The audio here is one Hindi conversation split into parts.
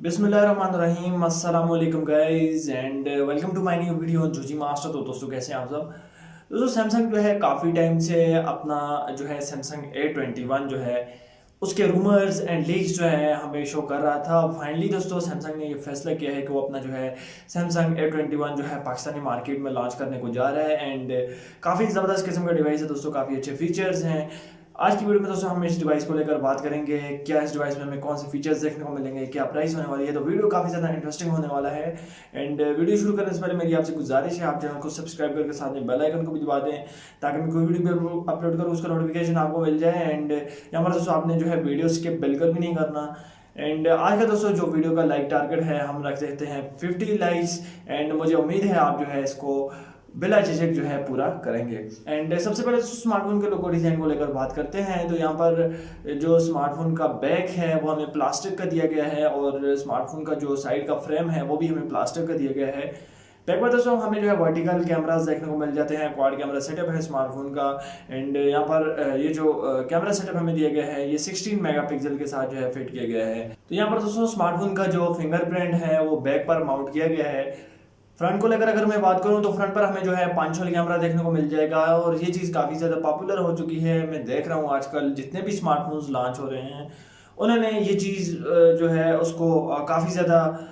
बिस्मिल्लाहिर्रहमानिर्रहीम अस्सलाम वालेकुम guys and welcome to my new video जूजी मास्टर। तो दोस्तों कैसे हैं आप सब। दोस्तों सैमसंग जो है काफ़ी टाइम से अपना जो है सैमसंग A21 जो है उसके रूमर्स एंड लीक्स जो है हमें शो कर रहा था। फाइनली दोस्तों सैमसंग ने ये फैसला किया है कि वो अपना जो है सैमसंग A21 जो है पाकिस्तानी मार्केट में लॉन्च करने को जा रहा है एंड काफ़ी ज़बरदस्त किस्म का डिवाइस है दोस्तों, काफ़ी अच्छे फीचर्स हैं। आज की वीडियो में दोस्तों हम इस डिवाइस को लेकर बात करेंगे, क्या इस डिवाइस में हमें कौन से फीचर्स देखने को मिलेंगे, क्या प्राइस होने वाली है। तो वीडियो काफ़ी ज़्यादा इंटरेस्टिंग होने वाला है एंड वीडियो शुरू करने से पहले मेरी आपसे गुजारिश है, आप चैनल को सब्सक्राइब करके साथ में बेल आइकन को भी दबा दें ताकि मैं कोई वीडियो अपलोड करूँ उसका नोटिफिकेशन आपको मिल जाए। एंड यहाँ पर दोस्तों आपने जो है वीडियो स्किप बिल्कुल भी नहीं करना। एंड आज का दोस्तों जो वीडियो का लाइक टारगेट है हम रख देते हैं 50 लाइक्स एंड मुझे उम्मीद है आप जो है इसको बिला झिझक जो है पूरा करेंगे। एंड सबसे पहले स्मार्टफोन के लोगो डिज़ाइन को लेकर बात करते हैं। तो यहाँ पर जो स्मार्टफोन का बैक है वो हमें प्लास्टिक का दिया गया है और स्मार्टफोन का जो साइड का फ्रेम है वो भी हमें प्लास्टिक का दिया गया है। बैक पर दोस्तों हमें जो है वर्टिकल कैमरास देखने को मिल जाते हैं, क्वाड कैमरा सेटअप है स्मार्टफोन का। एंड यहाँ पर ये जो कैमरा सेटअप हमें दिया गया है ये 16 मेगापिक्सल के साथ जो है फिट किया गया है। तो यहाँ पर दोस्तों स्मार्टफोन का जो फिंगरप्रिंट है वो बैक पर माउंट किया गया है। फ्रंट को लेकर अगर मैं बात करूं तो फ्रंट पर हमें जो है पंच होल कैमरा देखने को मिल जाएगा और ये चीज़ काफ़ी ज़्यादा पॉपुलर हो चुकी है। मैं देख रहा हूं आजकल जितने भी स्मार्टफोन्स लॉन्च हो रहे हैं उन्होंने ये चीज़ जो है उसको काफ़ी ज़्यादा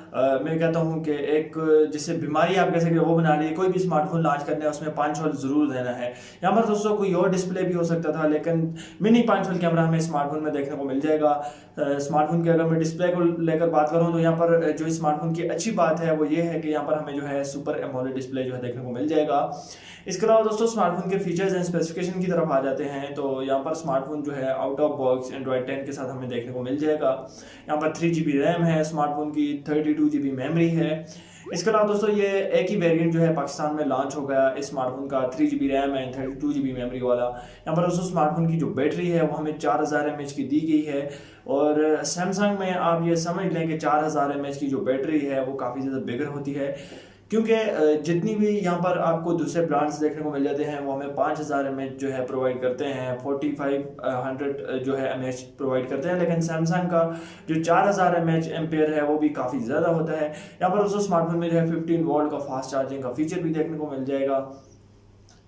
मैं कहता हूँ कि एक जिससे बीमारी आप कह सकते हो वो बना रही है। कोई भी स्मार्टफोन लॉन्च करना है उसमें पंच होल ज़रूर देना है। यहाँ पर दोस्तों कोई और डिस्प्ले भी हो सकता था लेकिन मिनी पंच होल कैमरा हमें स्मार्टफोन में देखने को मिल जाएगा। स्मार्टफोन की अगर मैं डिस्प्ले को लेकर बात करूँ तो यहाँ पर जो स्मार्टफोन की अच्छी बात है वो ये है कि यहाँ पर हमें जो है सुपर एमोलेड डिस्प्ले जो है देखने को मिल जाएगा। इसके अलावा दोस्तों स्मार्टफोन के फीचर्स एंड स्पेसिफिकेशन की तरफ आ जाते हैं। तो यहाँ पर स्मार्टफोन जो है आउट ऑफ बॉक्स एंड्रॉइड 10 के साथ हमें देखने को मिल जाएगा। यहाँ पर 3 GB रैम है, स्मार्टफोन की 32 GB मेमोरी है। इसके अलावा दोस्तों ये एक ही वेरिएंट जो है पाकिस्तान में लॉन्च हो गया इस स्मार्टफोन का 3 GB RAM and 32 GB memory वाला। यहाँ पर दोस्तों स्मार्टफोन की जो बैटरी है वो हमें 4000 mAh की दी गई है और सैमसंग में आप ये समझ लें कि 4000 mAh की जो बैटरी है वो काफ़ी ज़्यादा बिगर होती है क्योंकि जितनी भी यहाँ पर आपको दूसरे ब्रांड्स देखने को मिल जाते हैं वो हमें 5000 mAh जो है प्रोवाइड करते हैं, 4500 जो है mAh प्रोवाइड करते हैं। लेकिन सैमसंग का जो 4000 mAh एम्पेयर है वो भी काफ़ी ज़्यादा होता है। यहाँ पर दोस्तों स्मार्टफोन में जो है 15 वोल्ट का फास्ट चार्जिंग का फीचर भी देखने को मिल जाएगा।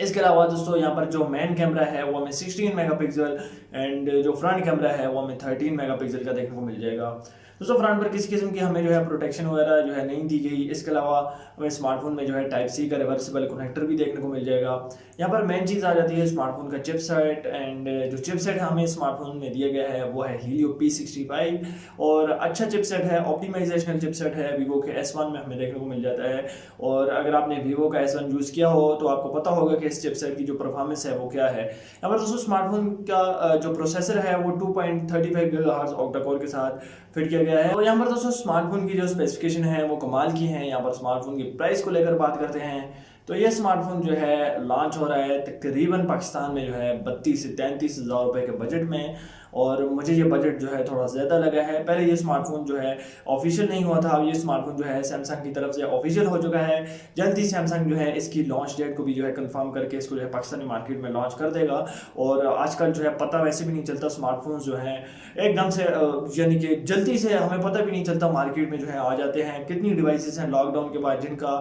इसके अलावा दोस्तों यहाँ पर जो मेन कैमरा है वो हमें 16 मेगापिक्सल एंड जो फ्रंट कैमरा है वो हमें 13 मेगापिक्सल का देखने को मिल जाएगा। दोस्तों फ्रंट पर किसी किस्म की हमें जो है प्रोटेक्शन वगैरह जो है नहीं दी गई। इसके अलावा हमें स्मार्टफोन में जो है टाइप सी का रिवर्सिबल कनेक्टर भी देखने को मिल जाएगा। यहाँ पर मेन चीज़ आ जाती है स्मार्टफोन का चिपसेट एंड जो चिपसेट हमें स्मार्टफोन में दिया गया है वो है Helio P65 और अच्छा चिपसेट है, ऑप्टिमाइजेशनल चिपसेट है। वीवो के S1 में हमें देखने को मिल जाता है और अगर आपने वीवो का S1 यूज़ किया हो तो आपको पता होगा कि इस चिपसेट की जो परफॉर्मेंस है वो क्या है। यहाँ पर दोस्तों स्मार्टफोन का जो प्रोसेसर है वो 2.35 GHz ऑक्टा कोर के साथ फिट किया गया है। और यहाँ पर दोस्तों स्मार्टफोन की जो स्पेसिफिकेशन है वो कमाल की है। यहाँ पर स्मार्टफोन की प्राइस को लेकर बात करते हैं तो ये स्मार्टफोन जो है लॉन्च हो रहा है तकरीबन पाकिस्तान में जो है 32 से 33 हज़ार रुपये के बजट में और मुझे ये बजट जो है थोड़ा ज़्यादा लगा है। पहले ये स्मार्टफोन जो है ऑफिशियल नहीं हुआ था, अब ये स्मार्टफोन जो है सैमसंग की तरफ से ऑफिशियल हो चुका है। जल्दी सैमसंग जो है इसकी लॉन्च डेट को भी जो है कंफर्म करके इसको जो है पाकिस्तानी मार्केट में लॉन्च कर देगा। और आजकल जो है पता वैसे भी नहीं चलता, स्मार्टफोन जो है एकदम से यानी कि जल्दी से हमें पता भी नहीं चलता मार्केट में जो है आ जाते हैं। कितनी डिवाइसेस हैं लॉकडाउन के बाद जिनका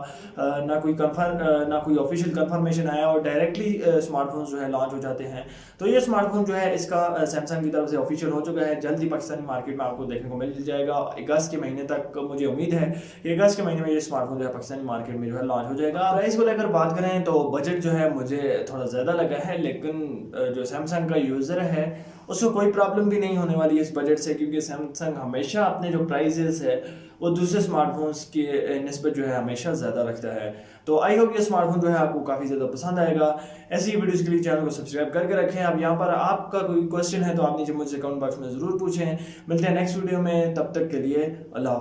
ना कोई ऑफिशियल कंफर्मेशन आया और डायरेक्टली स्मार्टफोन जो है लॉन्च हो जाते हैं। तो ये स्मार्टफोन जो है इसका सैमसंग की तरफ से ऑफिशियल हो चुका है, जल्दी पाकिस्तानी मार्केट में आपको देखने को मिल जाएगा। अगस्त के महीने तक मुझे उम्मीद है कि अगस्त के महीने में ये स्मार्टफोन जो है पाकिस्तानी मार्केट में जो है लॉन्च हो जाएगा। प्राइस को लेकर बात करें तो बजट जो है मुझे थोड़ा ज़्यादा लगा है लेकिन जो सैमसंग का यूज़र है उसको कोई प्रॉब्लम भी नहीं होने वाली है इस बजट से क्योंकि सैमसंग हमेशा अपने जो प्राइजेस है वो दूसरे स्मार्टफोन्स के निस्बत जो है हमेशा ज़्यादा रखता है। तो आई होप ये स्मार्टफोन जो है आपको काफ़ी ज़्यादा पसंद आएगा। ऐसी वीडियोज़ के लिए चैनल को सब्सक्राइब करके रखें। अब यहाँ पर आपका कोई क्वेश्चन है तो आप नीचे मुझसे कमेंट बॉक्स में ज़रूर पूछें। मिलते हैं नेक्स्ट वीडियो में, तब तक के लिए अल्लाह।